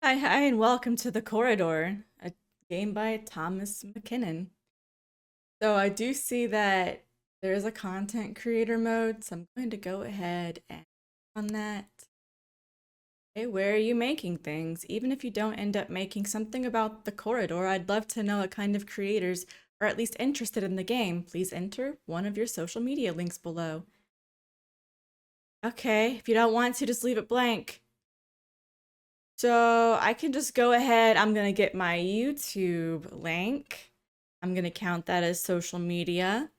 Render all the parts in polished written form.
Hi, and welcome to The Corridor, a game by Thomas McKinnon. So I do see that there is a content creator mode, so I'm going to go ahead and on that. Hey, where are you making things? Even if you don't end up making something about The Corridor, I'd love to know what kind of creators are at least interested in the game. Please enter one of your social media links below. Okay, if you don't want to, just leave it blank. So I can just go ahead. I'm going to get my YouTube link. I'm going to count that as social media.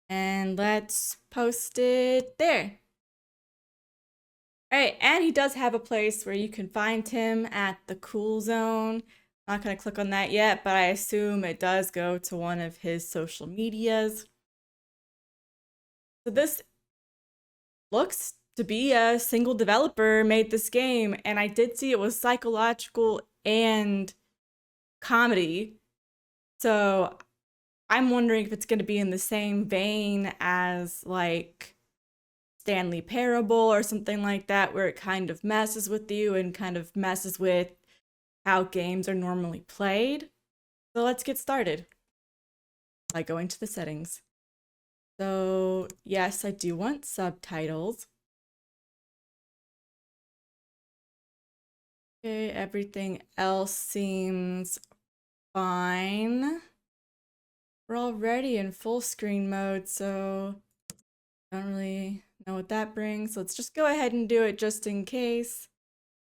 And let's post it there. All right, and he does have a place where you can find him at the Cool Zone. I'm not going to click on that yet, but I assume it does go to one of his social medias. So this looks to be a single developer made this game, and I did see it was psychological and comedy. So I'm wondering if it's going to be in the same vein as like Stanley Parable or something like that, where it kind of messes with you and kind of messes with how games are normally played. So let's get started by going to the settings. So yes, I do want subtitles. Okay, everything else seems fine. We're already in full screen mode, so don't really know what that brings. Let's just go ahead and do it just in case.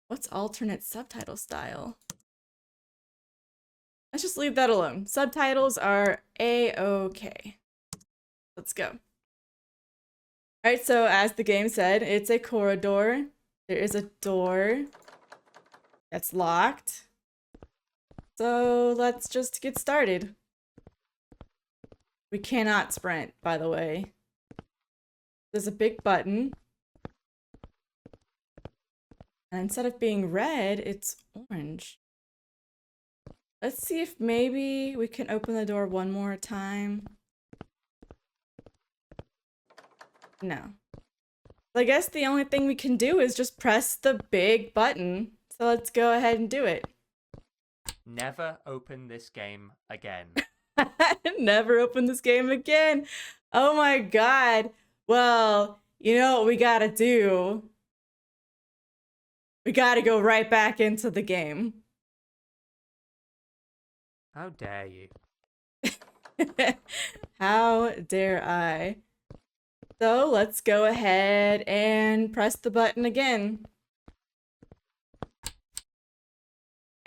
What's alternate subtitle style? Let's just leave that alone. Subtitles are a-okay. Let's go. All right, so as the game said, it's a corridor. There is a door that's locked. So let's just get started. We cannot sprint, by the way. There's a big button. And instead of being red, it's orange. Let's see if maybe we can open the door one more time. No. I guess the only thing we can do is just press the big button. So let's go ahead and do it. Never open this game again. Never open this game again. Oh my god. Well, you know what we gotta do? We gotta go right back into the game. How dare you? How dare I? So let's go ahead and press the button again.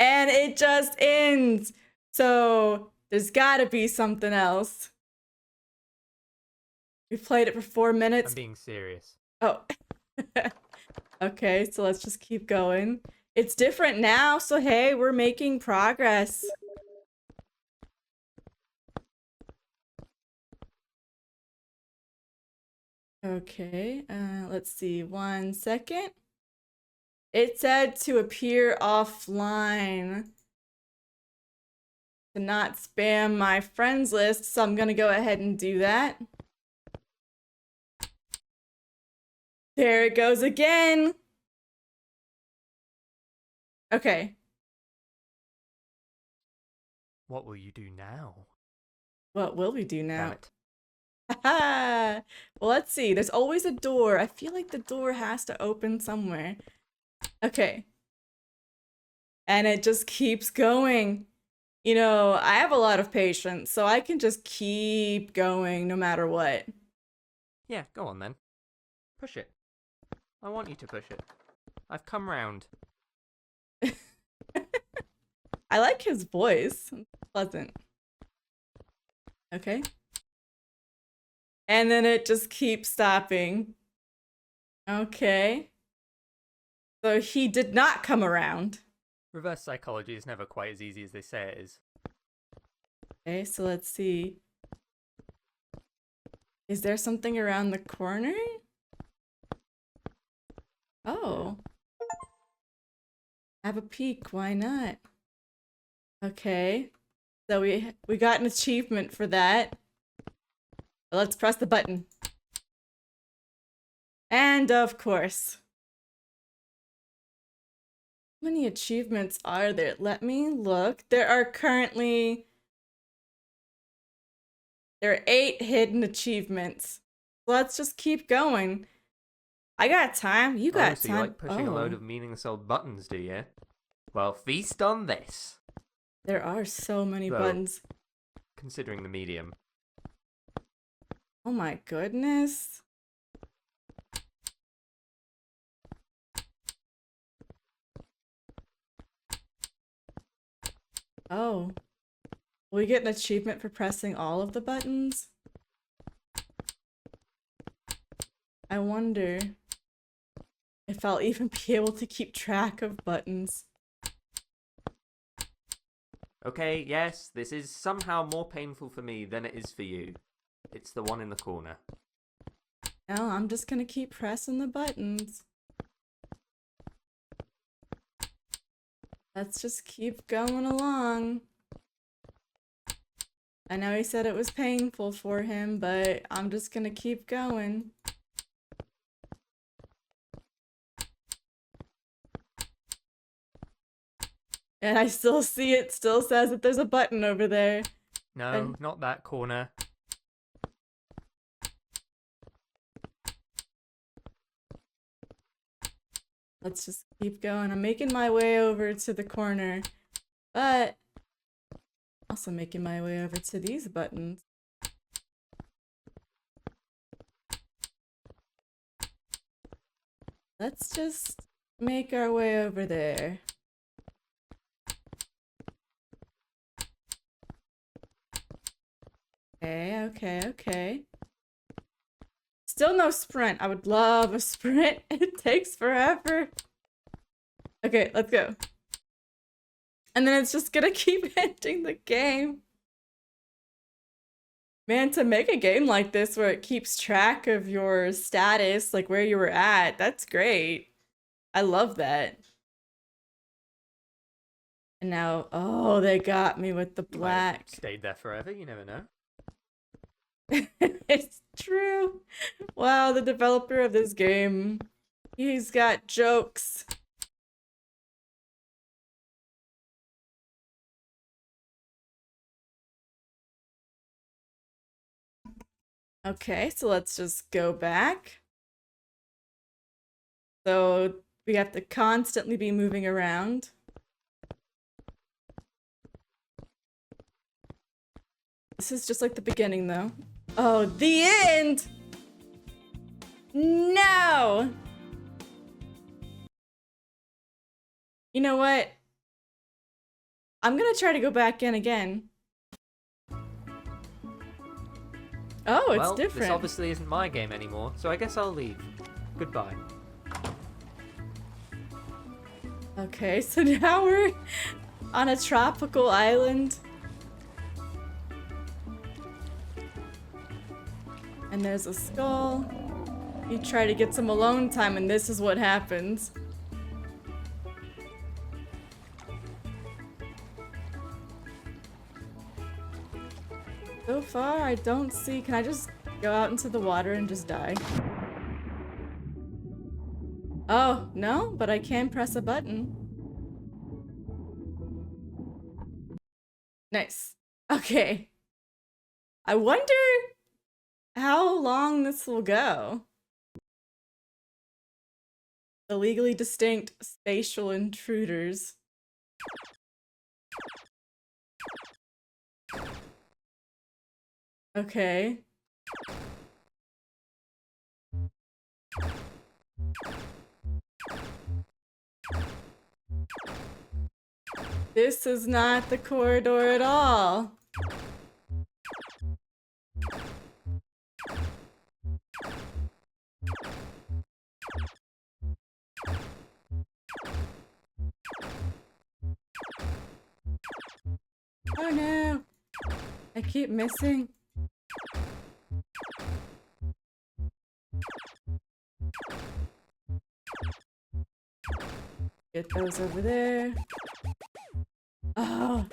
And it just ends. So there's gotta be something else. We've played it for 4 minutes. I'm being serious. Oh. Okay, so let's just keep going. It's different now, so hey, we're making progress. Okay, let's see, 1 second. It said to appear offline. To not spam my friends list, so I'm gonna go ahead and do that. There it goes again. Okay. What will you do now? What will we do Damn now? it. Well, let's see. There's always a door. I feel like the door has to open somewhere. Okay. And it just keeps going. You know, I have a lot of patience, so I can just keep going no matter what. Yeah, go on then. Push it. I want you to push it. I've come round. I like his voice. It's pleasant. Okay. And then it just keeps stopping. Okay. So he did not come around. Reverse psychology is never quite as easy as they say it is. Okay, so let's see. Is there something around the corner? Oh. Have a peek, why not? Okay. So we got an achievement for that. Let's press the button. And of course. How many achievements are there? Let me look. There are 8 hidden achievements. Let's just keep going. I got time. You Oh, got so you time. like pushing a load of meaningless old buttons, do you? Well, feast on this. There are so many Though, buttons. considering the medium. Oh my goodness. Oh. Will we get an achievement for pressing all of the buttons? I wonder if I'll even be able to keep track of buttons. Okay, yes, this is somehow more painful for me than it is for you. It's the one in the corner. No, I'm just gonna keep pressing the buttons. Let's just keep going along. I know he said it was painful for him, but I'm just gonna keep going. And I still see it still says that there's a button over there. No, not that corner. Let's just keep going. I'm making my way over to the corner, but also making my way over to these buttons. Let's just make our way over there. Okay. Still no sprint. I would love a sprint. It takes forever. Okay, let's go. And then it's just gonna keep ending the game. Man, to make a game like this where it keeps track of your status, like where you were at, that's great. I love that. And now, oh, they got me with the You might have black. stayed there forever, you never know. It's true. Wow, the developer of this game, he's got jokes. Okay, so let's just go back. So we have to constantly be moving around. This is just like the beginning, though. Oh, the end! No! You know what? I'm gonna try to go back in again. Oh, it's well, different. This obviously isn't my game anymore, so I guess I'll leave. Goodbye. Okay, so now we're on a tropical island. And there's a skull. You try to get some alone time, and this is what happens. So far, I don't see... Can I just go out into the water and just die? Oh, no, but I can press a button. Nice. Okay. I wonder how long this will go. Illegally distinct spatial intruders. Okay. This is not the corridor at all. Oh no! I keep missing. Get those over there. Oh.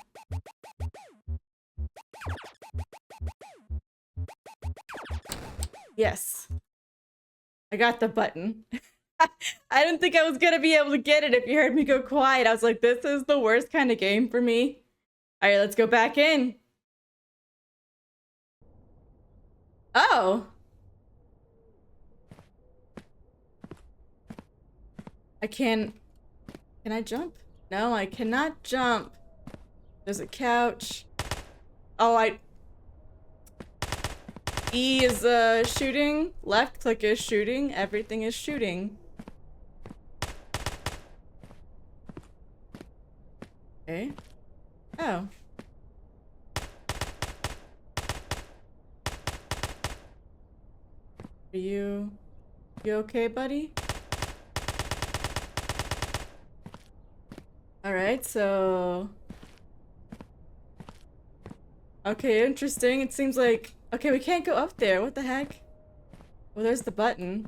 Yes. I got the button. I didn't think I was gonna be able to get it if you heard me go quiet. I was like, this is the worst kind of game for me. All right, let's go back in. Oh. Can I jump? No, I cannot jump. There's a couch. Oh, E is shooting. Left click is shooting. Everything is shooting. Okay. Oh. Are you okay, buddy? Alright, so... Okay, interesting. It seems like... Okay, we can't go up there. What the heck? Well, there's the button.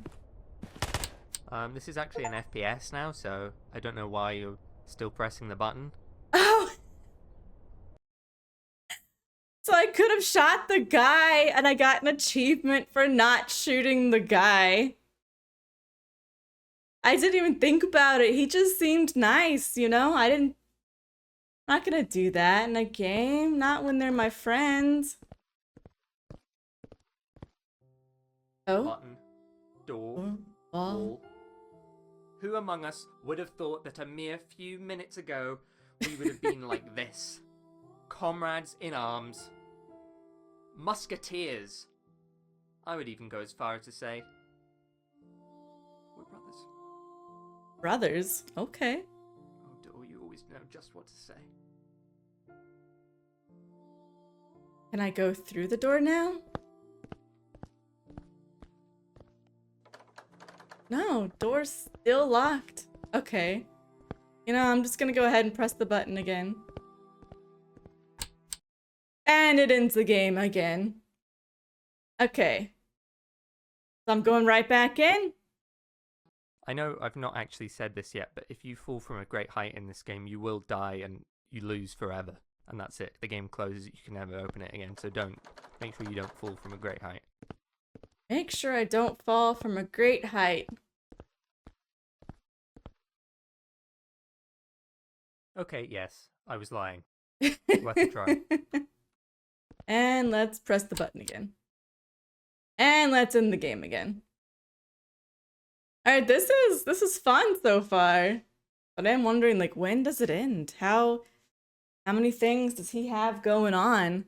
This is actually an FPS now, so I don't know why you're still pressing the button. Oh! So I could have shot the guy, and I got an achievement for not shooting the guy. I didn't even think about it. He just seemed nice, you know? I'm not gonna do that in a game. Not when they're my friends. Oh? Button. Door. Wall. Wall. Who among us would have thought that a mere few minutes ago we would have been like this? Comrades in arms. Musketeers. I would even go as far as to say we're brothers. Brothers? Okay. Oh, Door, you always know just what to say. Can I go through the door now? No, door's still locked. Okay. You know, I'm just gonna go ahead and press the button again. And it ends the game again. Okay. So I'm going right back in. I know I've not actually said this yet, but if you fall from a great height in this game, you will die and you lose forever. And that's it. The game closes, you can never open it again, so make sure you don't fall from a great height. Make sure I don't fall from a great height. Okay, yes, I was lying. Let's try. And let's press the button again. And let's end the game again. Alright, this is fun so far. But I'm wondering, like, when does it end? How many things does he have going on?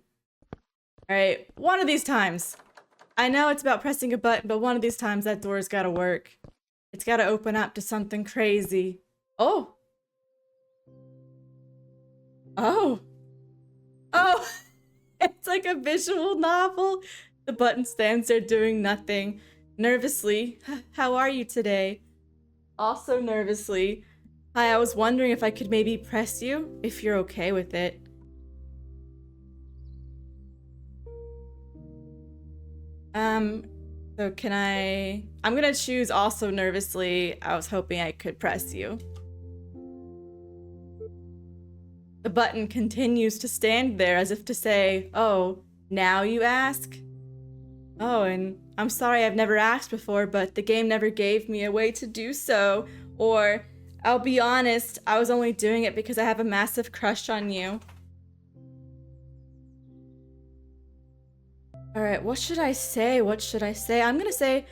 Alright, one of these times. I know it's about pressing a button, but one of these times that door's gotta work. It's gotta open up to something crazy. Oh! Oh! Oh! It's like a visual novel. The button stands there doing nothing. Nervously. How are you today? Also nervously. Hi, I was wondering if I could maybe press you, if you're okay with it. So can I'm gonna choose also nervously. I was hoping I could press you. The button continues to stand there as if to say, oh, now you ask? Oh, and I'm sorry I've never asked before, but the game never gave me a way to do so. Or, I'll be honest, I was only doing it because I have a massive crush on you. Alright, what should I say? What should I say? I'm gonna say,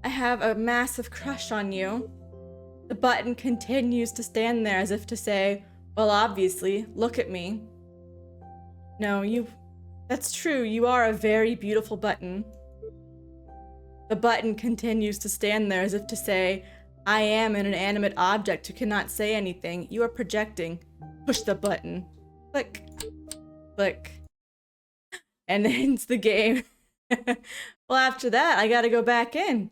I have a massive crush on you. The button continues to stand there as if to say, well, obviously, look at me. No, that's true, you are a very beautiful button. The button continues to stand there as if to say, I am an inanimate object who cannot say anything. You are projecting. Push the button. Click. Click. And ends the game. Well, after that, I gotta go back in.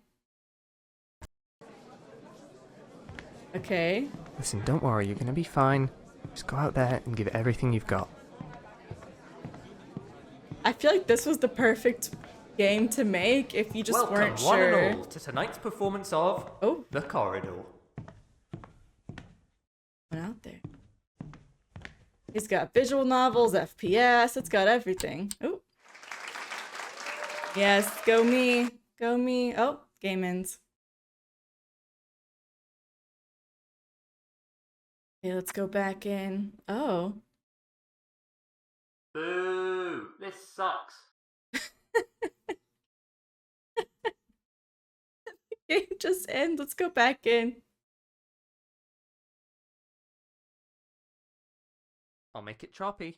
Okay. Listen, don't worry, you're gonna be fine. Just go out there and give it everything you've got. I feel like this was the perfect game to make if you just weren't sure. Welcome, one and all, to tonight's performance of The Corridor. Went out there. It's got visual novels, FPS, it's got everything. Oh. Yes, go me. Go me. Oh, game ends. Okay, let's go back in. Oh. Boo! This sucks. Game just end. Let's go back in. I'll make it choppy.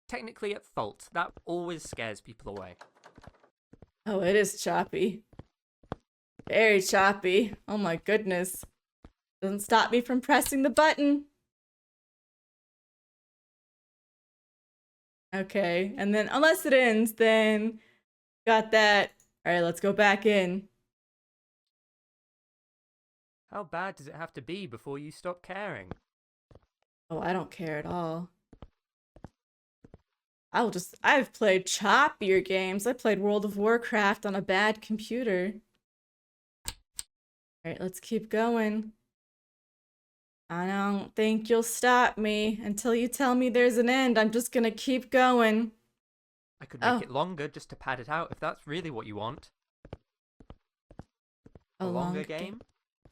Technically at fault. That always scares people away. Oh, it is choppy. Very choppy. Oh my goodness. Doesn't stop me from pressing the button. Okay, and then unless it ends, then got that. All right, let's go back in. How bad does it have to be before you stop caring? Oh, I don't care at all. I've played choppier games. I played World of Warcraft on a bad computer. Alright, let's keep going. I don't think you'll stop me until you tell me there's an end. I'm just gonna keep going. I could make it longer just to pad it out if that's really what you want. A longer game?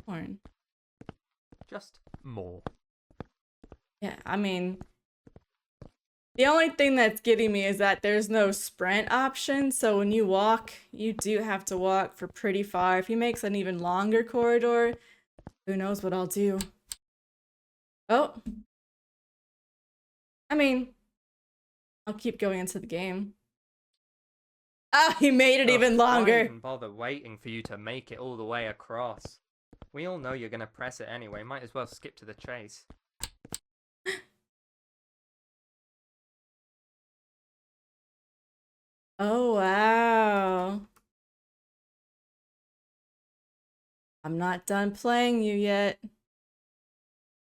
Porn. Just more. Yeah, I mean, the only thing that's getting me is that there's no sprint option, so when you walk, you do have to walk for pretty far. If he makes an even longer corridor, who knows what I'll do. Oh. I mean, I'll keep going into the game. Ah, he made it even longer. Why even bother waiting for you to make it all the way across? We all know you're gonna press it anyway. Might as well skip to the chase. Oh, wow. I'm not done playing you yet.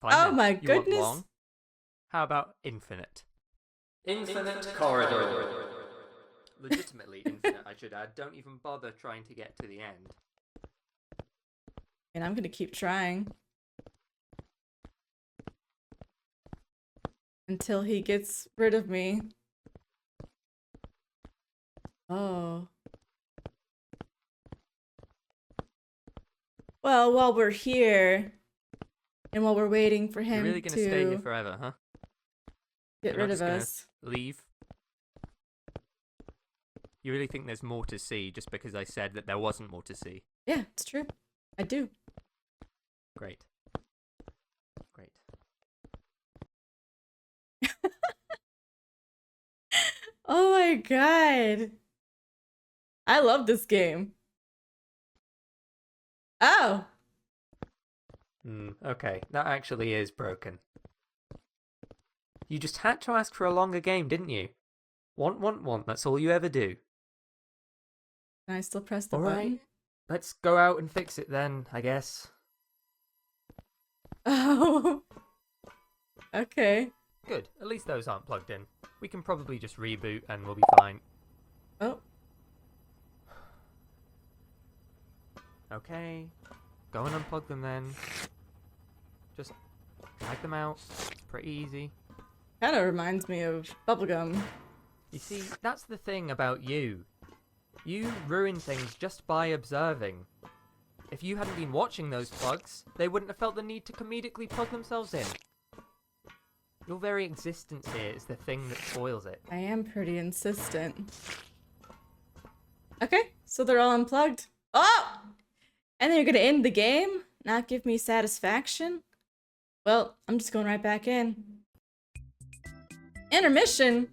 Fine Oh then. my You want goodness. long? How about infinite? Infinite corridor. Legitimately infinite, I should add. Don't even bother trying to get to the end. And I'm gonna keep trying. Until he gets rid of me. Oh. Well, while we're here, and while we're waiting for him You're really gonna to stay here forever, huh? get You're not rid of just gonna us. Leave? You really think there's more to see just because I said that there wasn't more to see? Yeah, it's true. I do. Great. Great. Oh my god. I love this game. Oh. Okay, that actually is broken. You just had to ask for a longer game, didn't you? Want, that's all you ever do. Can I still press the Alright, button? let's go out and fix it then, I guess. Oh. Okay. Good, at least those aren't plugged in. We can probably just reboot and we'll be fine. Oh. Okay, go and unplug them then. Just drag them out, it's pretty easy. Kind of reminds me of bubblegum. You see, that's the thing about you. You ruin things just by observing. If you hadn't been watching those plugs, they wouldn't have felt the need to comedically plug themselves in. Your very existence here is the thing that spoils it. I am pretty insistent. Okay, so they're all unplugged. Oh! And then you're gonna end the game? Not give me satisfaction? Well, I'm just going right back in. Intermission?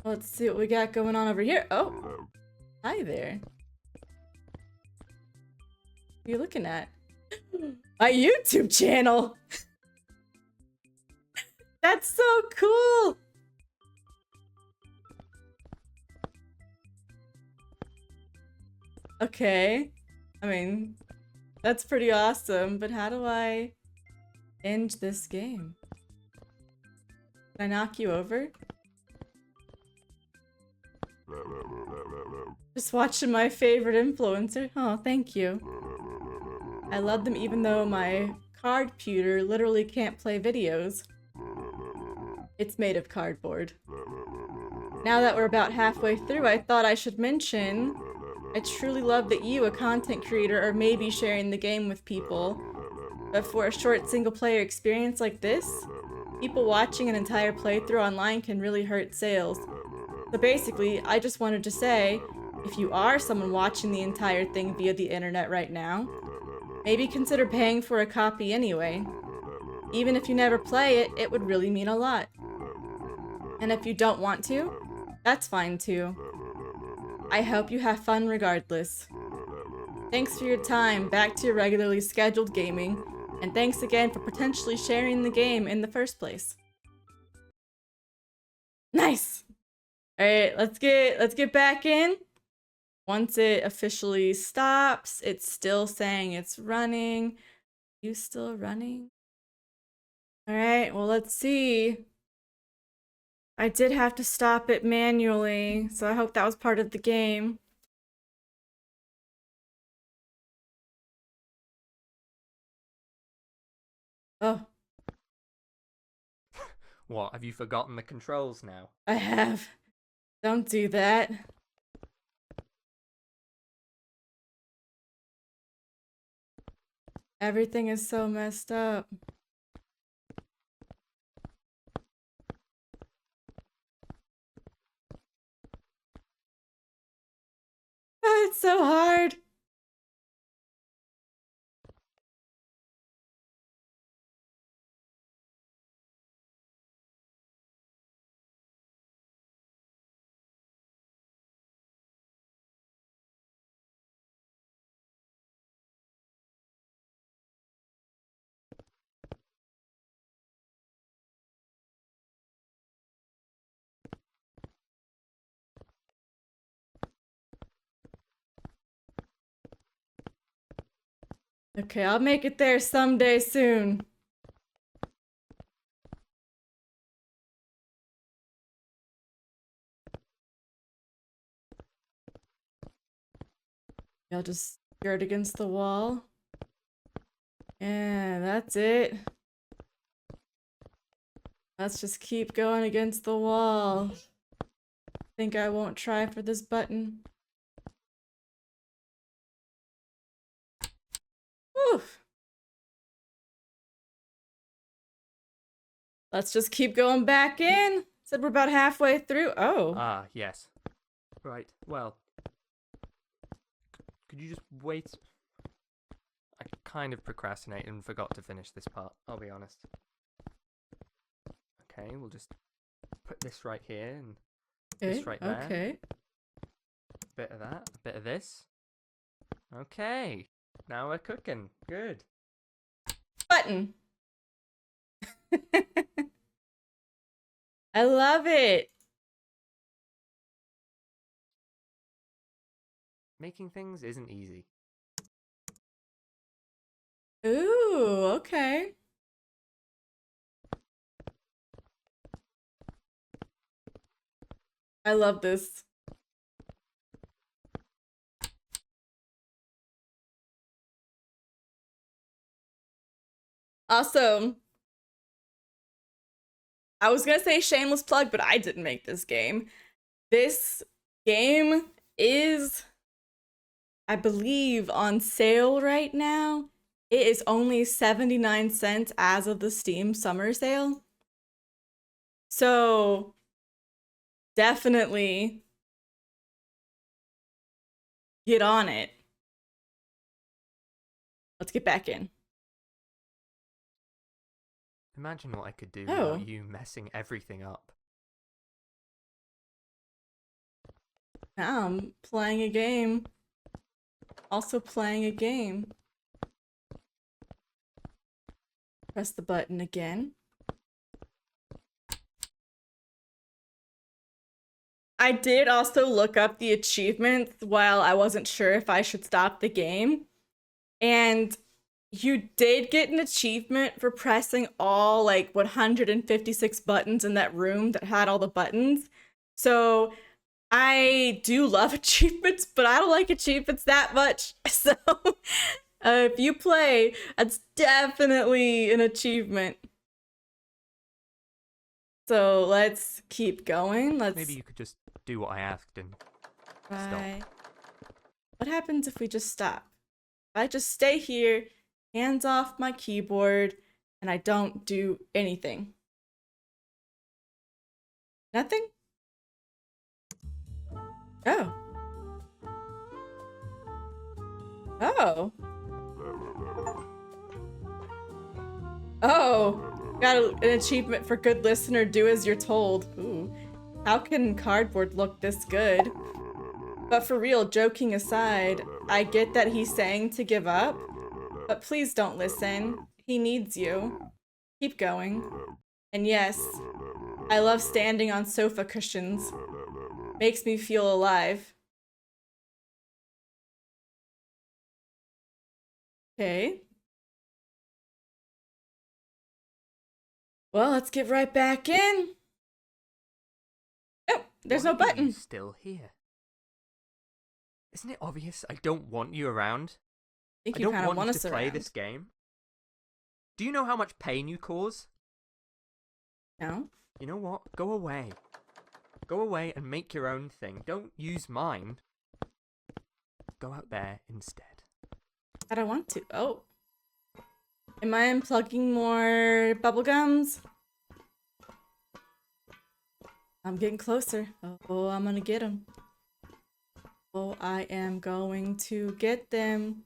Let's see what we got going on over here. Oh! Hi there. What are you looking at? My YouTube channel! That's so cool! Okay. I mean, that's pretty awesome, but how do I end this game? Can I knock you over? Just watching my favorite influencer. Oh, thank you. I love them even though my card computer literally can't play videos. It's made of cardboard. Now that we're about halfway through, I thought I should mention I truly love that you, a content creator, are maybe sharing the game with people. But for a short single-player experience like this, people watching an entire playthrough online can really hurt sales. So basically, I just wanted to say, if you are someone watching the entire thing via the internet right now, maybe consider paying for a copy anyway. Even if you never play it, it would really mean a lot. And if you don't want to, that's fine too. I hope you have fun regardless. Thanks for your time, back to your regularly scheduled gaming, and thanks again for potentially sharing the game in the first place. Nice! Alright, let's get back in. Once it officially stops, it's still saying it's running. You still running? Alright, well let's see. I did have to stop it manually, so I hope that was part of the game. Oh, What, have you forgotten the controls now? I have. Don't do that. Everything is so messed up. It's so hard. Okay, I'll make it there someday soon. I'll just skirt against the wall. Yeah, that's it. Let's just keep going against the wall. Think I won't try for this button. Whew. Let's just keep going back in. Said we're about halfway through. Oh. Ah, yes. Right, well. Could you just wait? I kind of procrastinated and forgot to finish this part, I'll be honest. Okay, we'll just put this right here and this right there. Okay. A bit of that, a bit of this. Okay, now we're cooking. Good. Button. I love it. Making things isn't easy. Ooh, okay. I love this. Also, I was gonna say shameless plug, but I didn't make this game. This game is, I believe, on sale right now. It is only 79 cents as of the Steam summer sale. So, definitely get on it. Let's get back in. Imagine what I could do Oh. without you messing everything up. Now I'm playing a game. Also playing a game. Press the button again. I did also look up the achievements while I wasn't sure if I should stop the game. And you did get an achievement for pressing all like 156 buttons in that room that had all the buttons. So I do love achievements, but I don't like achievements that much. So if you play, that's definitely an achievement. So let's keep going. Let's Maybe you could just do what I asked and try. What happens if we just stop? If I just stay here, hands off my keyboard, and I don't do anything. Nothing? Oh. Oh. Oh. Got an achievement for good listener, do as you're told. Ooh. How can cardboard look this good? But for real, joking aside, I get that he's saying to give up, but please don't listen. He needs you. Keep going. And yes, I love standing on sofa cushions. Makes me feel alive. Okay. Well, let's get right back in. Oh, there's no Why are you button. still here? Isn't it obvious I don't want you around? I think I you don't kind of want want you us to play around. this game. Do you know how much pain you cause? No? You know what? Go away. Go away and make your own thing. Don't use mine. Go out there instead. I don't want to. Oh. Am I unplugging more bubblegums? I'm getting closer. Oh, I'm gonna get them. Oh, I am going to get them.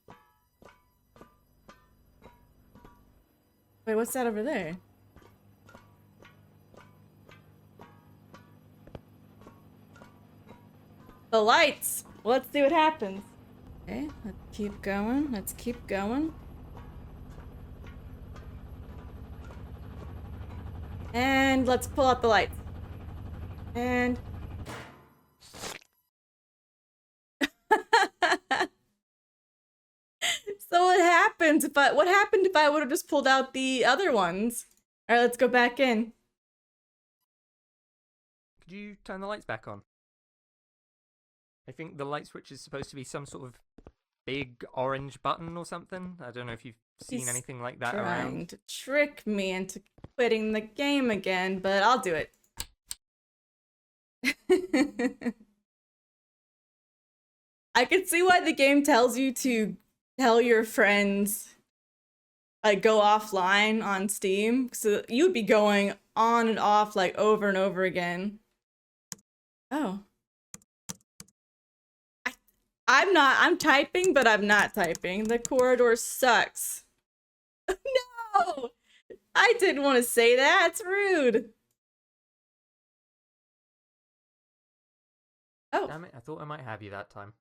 Wait, what's that over there? The lights! Well, let's see what happens. Okay, let's keep going. Let's keep going. And let's pull out the lights. And... So what happened? But what happened if I would have just pulled out the other ones? All right, let's go back in. Could you turn the lights back on? I think the light switch is supposed to be some sort of big orange button or something. I don't know if you've seen He's anything like that Trying around. to trick me into quitting the game again, but I'll do it. I can see why the game tells you to tell your friends, like, go offline on Steam, so you'd be going on and off like over and over again. Oh. I'm typing, but I'm not typing. The corridor sucks. No! I didn't want to say that. It's rude. Oh. Damn it, I thought I might have you that time.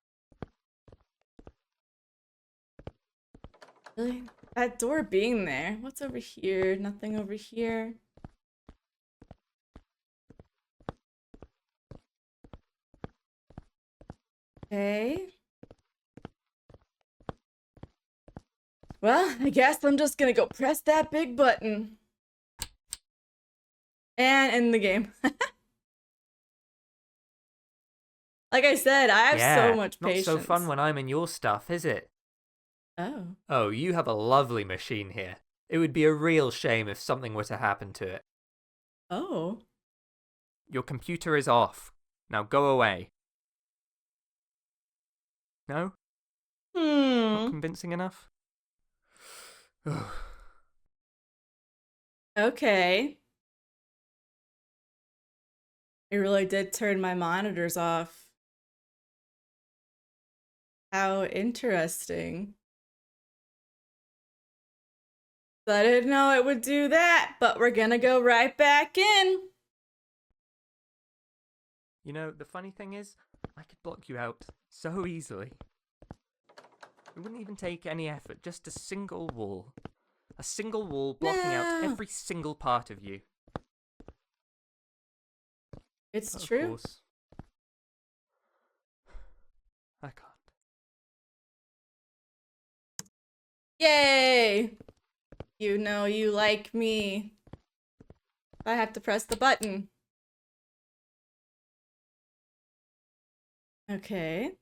Really? That door being there. What's over here? Nothing over here. Okay. Well, I guess I'm just gonna go press that big button. And end the game. Like I said, I have so much patience. Not so fun when I'm in your stuff, is it? Oh. Oh, you have a lovely machine here. It would be a real shame if something were to happen to it. Oh. Your computer is off. Now go away. No? Not convincing enough? Okay. It really did turn my monitors off. How interesting. I didn't know it would do that, but we're gonna go right back in. You know, the funny thing is, I could block you out so easily. It wouldn't even take any effort, just a single wall. A single wall blocking out every single part of you. It's But true. Of course, I can't. Yay! You know you like me. I have to press the button. Okay.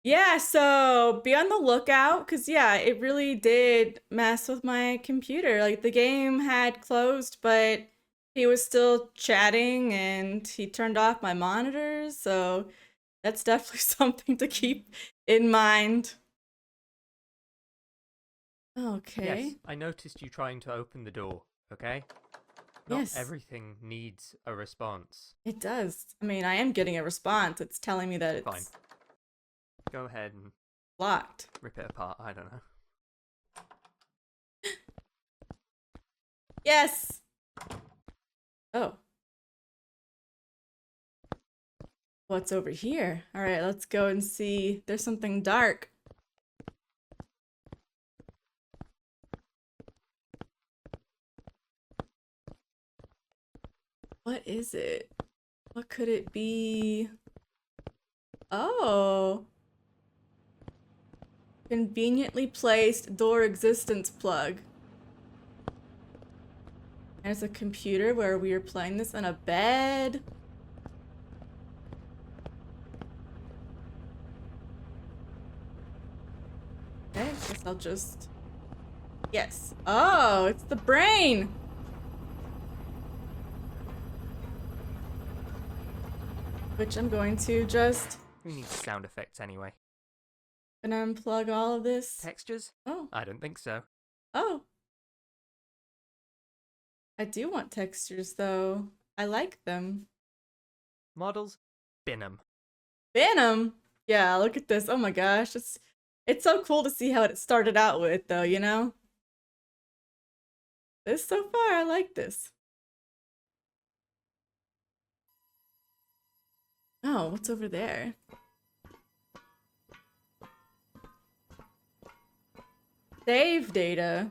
Yeah, so be on the lookout, because yeah, it really did mess with my computer. Like, the game had closed, but he was still chatting and he turned off my monitors, so That's definitely something to keep in mind. Okay. Yes, I noticed you trying to open the door, okay? Not Yes. everything needs a response. It does. I mean, I am getting a response. It's telling me that it's Fine. Go ahead and locked. rip it apart, I don't know. Yes. Oh. What's over here? All right, let's go and see. There's something dark. What is it? What could it be? Oh. Conveniently placed door existence plug. There's a computer where we are playing this on a bed. Okay, guess I'll just... Yes. Oh, it's the brain! Which I'm going to just... Who needs sound effects anyway? Gonna unplug all of this. Textures? Oh. I don't think so. Oh. I do want textures, though. I like them. Models? Bin 'em. Venom! Yeah, look at this. Oh my gosh. It's so cool to see how it started out with, though, you know? This so far, I like this. Oh, what's over there? Save data.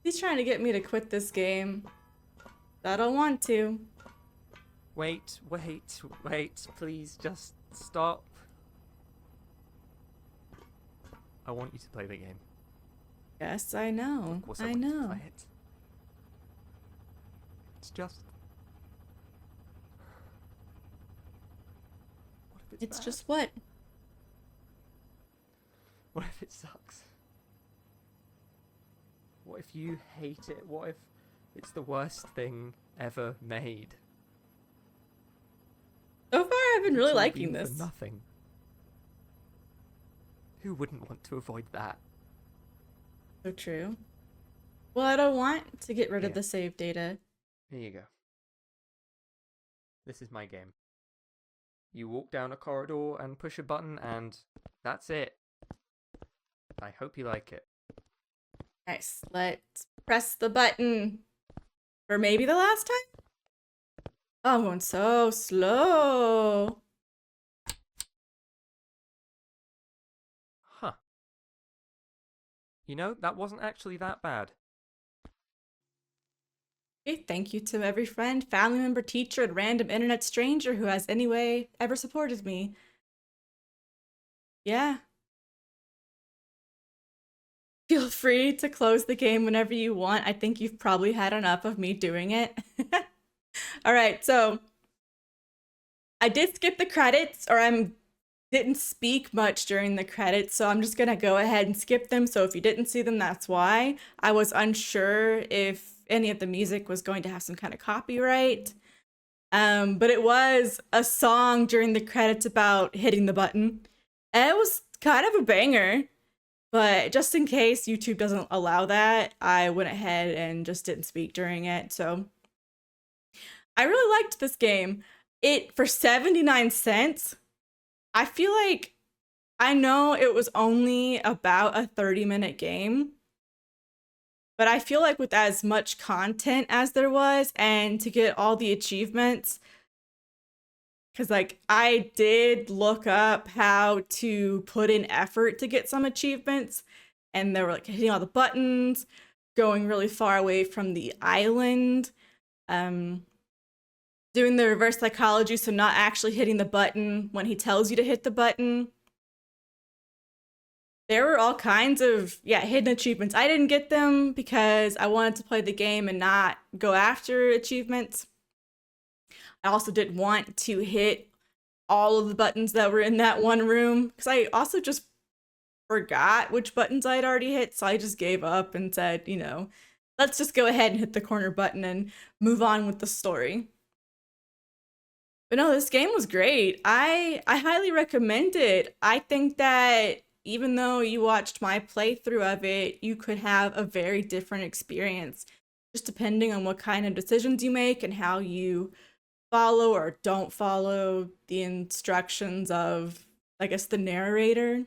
He's trying to get me to quit this game. I don't want to. Wait, please just stop. I want you to play the game. Yes, I know. Of course I want you to know. play it. It's just... What if It's bad? just what? What if it sucks? What if you hate it? What if it's the worst thing ever made? So far, I've been really It's all liking been this. for nothing. Who wouldn't want to avoid that? So true. Well, I don't want to get rid of Yeah. the save data. Here you go. This is my game. You walk down a corridor and push a button and that's it. I hope you like it. Nice. Let's press the button. For maybe the last time? Oh, I'm going so slow. Huh. You know, that wasn't actually that bad. Okay, thank you to every friend, family member, teacher, and random internet stranger who has any way ever supported me. Yeah. Feel free to close the game whenever you want. I think you've probably had enough of me doing it. All right, so I did skip the credits, or didn't speak much during the credits, so I'm just gonna go ahead and skip them. So if you didn't see them, that's why. I was unsure if any of the music was going to have some kind of copyright. But it was a song during the credits about hitting the button. And it was kind of a banger. But just in case YouTube doesn't allow that, I went ahead and just didn't speak during it. So I really liked this game. It for 79 cents, I feel like I know it was only about a 30-minute game, but I feel like with as much content as there was and to get all the achievements, because like I did look up how to put in effort to get some achievements, and they were like hitting all the buttons, going really far away from the island, doing the reverse psychology, so not actually hitting the button when he tells you to hit the button. There were all kinds of, hidden achievements. I didn't get them because I wanted to play the game and not go after achievements. I also didn't want to hit all of the buttons that were in that one room because I also just forgot which buttons I'd already hit. So I just gave up and said, let's just go ahead and hit the corner button and move on with the story. But no, this game was great. I highly recommend it. I think that even though you watched my playthrough of it, you could have a very different experience just depending on what kind of decisions you make and how you follow or don't follow the instructions of, I guess, the narrator.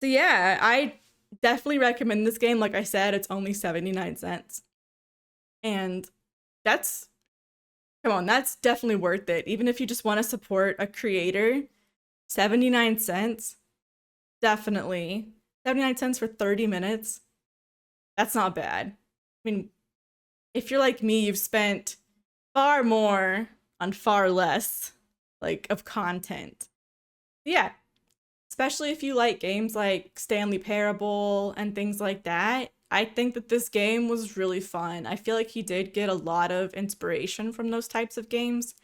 So yeah, I definitely recommend this game. Like I said, it's only 79 cents. And that's, come on, that's definitely worth it. Even if you just want to support a creator, 79 cents, definitely. 79 cents for 30 minutes. That's not bad. I mean, if you're like me, you've spent far more on far less, like, of content. Yeah, especially if you like games like Stanley Parable and things like that. I think that this game was really fun. I feel like he did get a lot of inspiration from those types of games,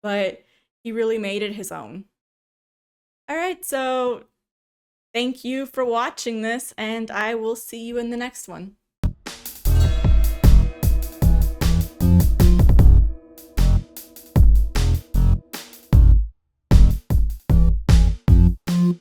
but he really made it his own. All right, so thank you for watching this, and I will see you in the next one.